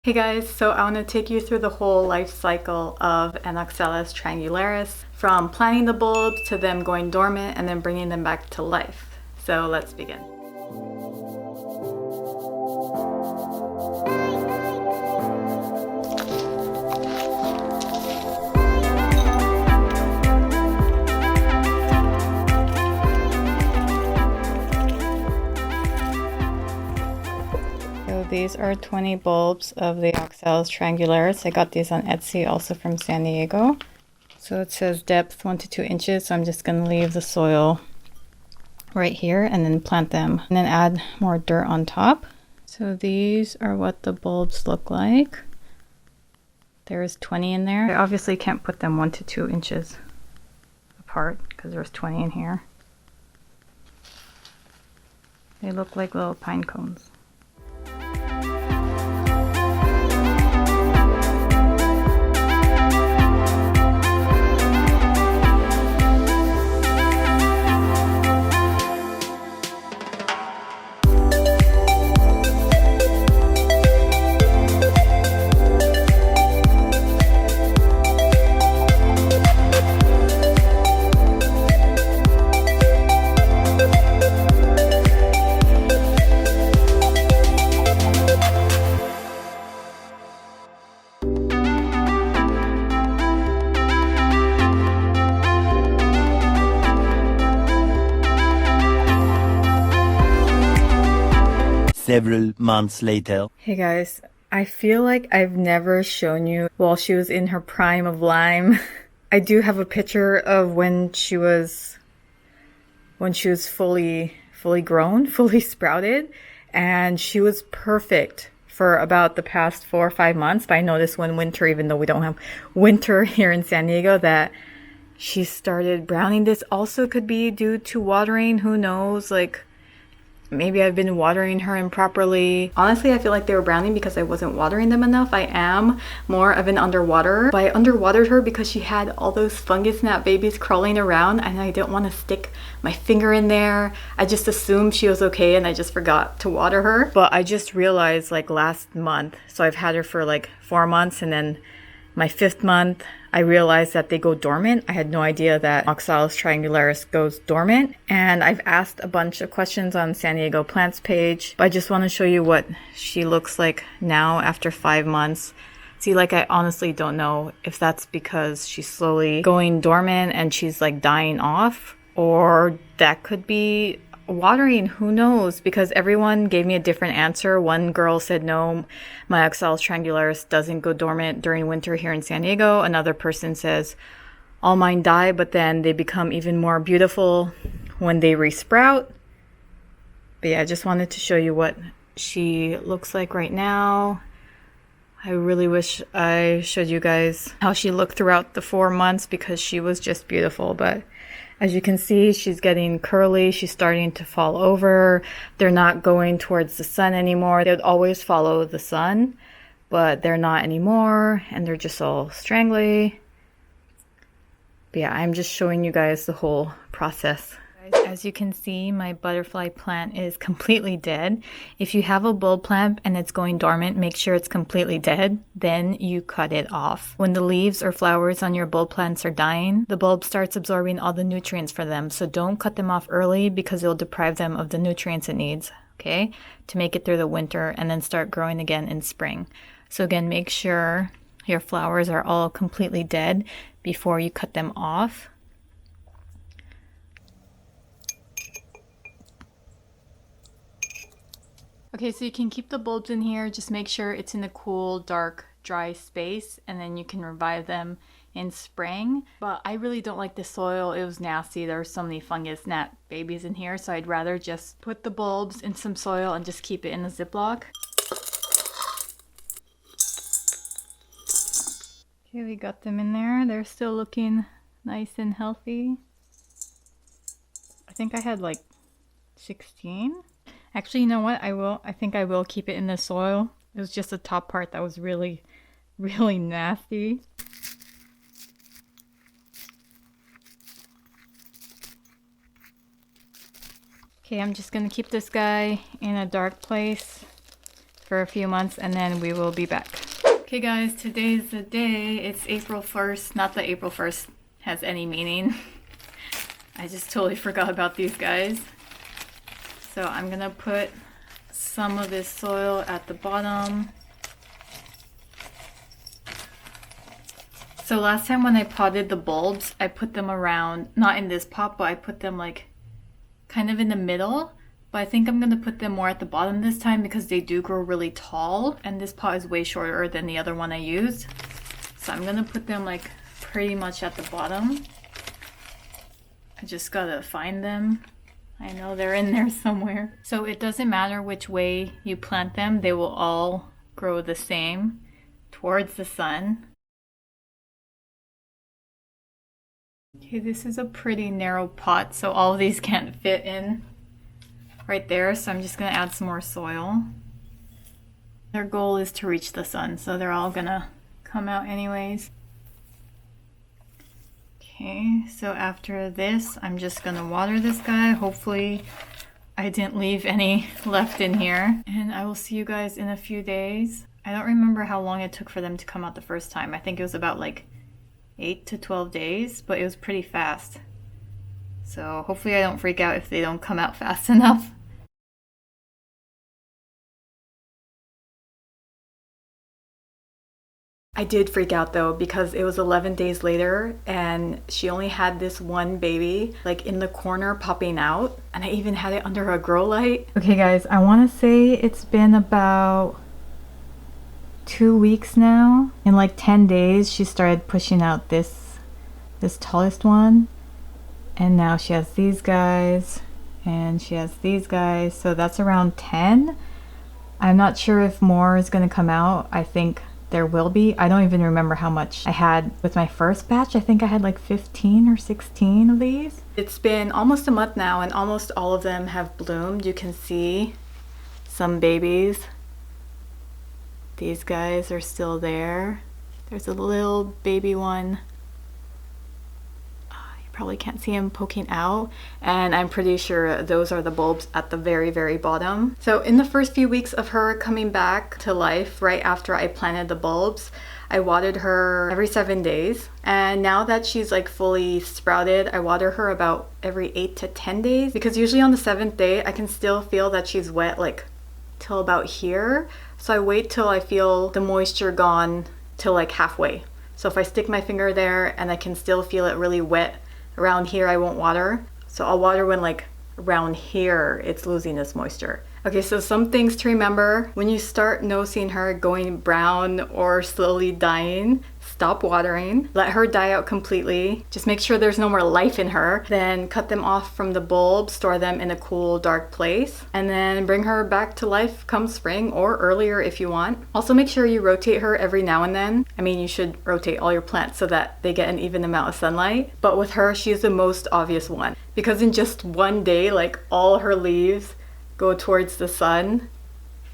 Hey guys, so I want to take you through the whole life cycle of an Oxalis Triangularis, from planting the bulbs to them going dormant and then bringing them back to life. So let's begin. So these are 20 bulbs of the Oxalis Triangularis. I got these on Etsy, also from San Diego. So it says depth 1 to 2 inches, so I'm just going to leave the soil right here and then plant them and then add more dirt on top. So these are what the bulbs look like. There's 20 in there. I obviously can't put them 1 to 2 inches apart because there's 20 in here. They look like little pine cones. Several months later. Hey guys, I feel like I've never shown you while she was in her prime of Lyme. I do have a picture of when she was fully grown, fully sprouted, and she was perfect for about the past 4 or 5 months. But I noticed one winter, even though we don't have winter here in San Diego, that she started browning. This also could be due to watering, who knows, like maybe I've been watering her improperly. Honestly, I feel like they were browning because I wasn't watering them enough. I am more of an underwaterer, but I underwatered her because she had all those fungus gnat babies crawling around and I didn't want to stick my finger in there. I just assumed she was okay and I just forgot to water her. But I just realized like last month, so I've had her for like 4 months, and then my 5th month, I realized that they go dormant. I had no idea that Oxalis Triangularis goes dormant. And I've asked a bunch of questions on San Diego Plants page, but I just want to show you what she looks like now after 5 months. See, like I honestly don't know if that's because she's slowly going dormant and she's like dying off, or that could be watering, who knows, because everyone gave me a different answer. One girl said no, my Oxalis Triangularis doesn't go dormant during winter here in San Diego. Another person says all mine die, but then they become even more beautiful when they resprout. But yeah, I just wanted to show you what she looks like right now. I really wish I showed you guys how she looked throughout the 4 months because she was just beautiful. But as you can see, she's getting curly. She's starting to fall over. They're not going towards the sun anymore. They would always follow the sun, but they're not anymore, and they're just all strangly. But yeah, I'm just showing you guys the whole process. As you can see, my butterfly plant is completely dead. If you have a bulb plant and it's going dormant, make sure it's completely dead. Then you cut it off. When the leaves or flowers on your bulb plants are dying, the bulb starts absorbing all the nutrients for them. So don't cut them off early because it'll deprive them of the nutrients it needs, okay, to make it through the winter and then start growing again in spring. So again, make sure your flowers are all completely dead before you cut them off. Okay, so you can keep the bulbs in here. Just make sure it's in a cool, dark, dry space, and then you can revive them in spring. But I really don't like the soil. It was nasty. There were so many fungus gnat babies in here, so I'd rather just put the bulbs in some soil and just keep it in a Ziploc. Okay, we got them in there. They're still looking nice and healthy. I think I had like 16. Actually, you know what? I think I will keep it in the soil. It was just the top part that was really, really nasty. Okay, I'm just gonna keep this guy in a dark place for a few months and then we will be back. Okay guys, today's the day. It's April 1st. Not that April 1st has any meaning. I just totally forgot about these guys. So I'm gonna put some of this soil at the bottom. So last time when I potted the bulbs, I put them around, not in this pot, but I put them like kind of in the middle. But I think I'm gonna put them more at the bottom this time because they do grow really tall and this pot is way shorter than the other one I used. So I'm gonna put them like pretty much at the bottom. I just gotta find them. I know they're in there somewhere. So it doesn't matter which way you plant them, they will all grow the same towards the sun. Okay, this is a pretty narrow pot, so all of these can't fit in right there, so I'm just gonna add some more soil. Their goal is to reach the sun, so they're all gonna come out anyways. Okay, so after this, I'm just gonna water this guy. Hopefully I didn't leave any left in here. And I will see you guys in a few days. I don't remember how long it took for them to come out the first time. I think it was about like 8 to 12 days, but it was pretty fast. So hopefully I don't freak out if they don't come out fast enough. I did freak out though because it was 11 days later and she only had this one baby like in the corner popping out, and I even had it under a grow light. Okay guys, I want to say it's been about 2 weeks now. In like 10 days she started pushing out this tallest one, and now she has these guys and she has these guys, so that's around 10. I'm not sure if more is going to come out. I think there will be. I don't even remember how much I had with my first batch. I think I had like 15 or 16 of these. It's been almost a month now and almost all of them have bloomed. You can see some babies. These guys are still there. There's a little baby one. You probably can't see him poking out, and I'm pretty sure those are the bulbs at the very, very bottom. So in the first few weeks of her coming back to life, right after I planted the bulbs, I watered her every 7 days. And now that she's like fully sprouted, I water her about every 8 to 10 days, because usually on the 7th day I can still feel that she's wet like till about here. So I wait till I feel the moisture gone till like halfway. So if I stick my finger there and I can still feel it really wet around here, I won't water. So I'll water when like around here it's losing its moisture. Okay, so some things to remember. When you start noticing her going brown or slowly dying, stop watering. Let her die out completely. Just make sure there's no more life in her. Then cut them off from the bulb, store them in a cool, dark place, and then bring her back to life come spring or earlier if you want. Also make sure you rotate her every now and then. I mean, you should rotate all your plants so that they get an even amount of sunlight. But with her, she's the most obvious one, because in just one day, like all her leaves go towards the sun,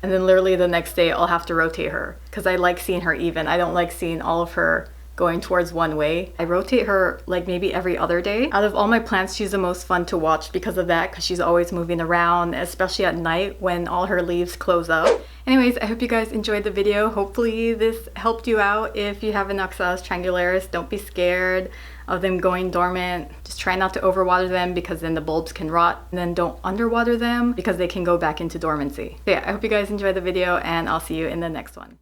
and then literally the next day I'll have to rotate her because I like seeing her even. I don't like seeing all of her going towards one way. I rotate her like maybe every other day. Out of all my plants, she's the most fun to watch because of that, because she's always moving around, especially at night when all her leaves close up. Anyways, I hope you guys enjoyed the video. Hopefully this helped you out. If you have an Oxalis Triangularis, don't be scared of them going dormant. Just try not to overwater them because then the bulbs can rot, and then don't underwater them because they can go back into dormancy. So yeah, I hope you guys enjoyed the video and I'll see you in the next one.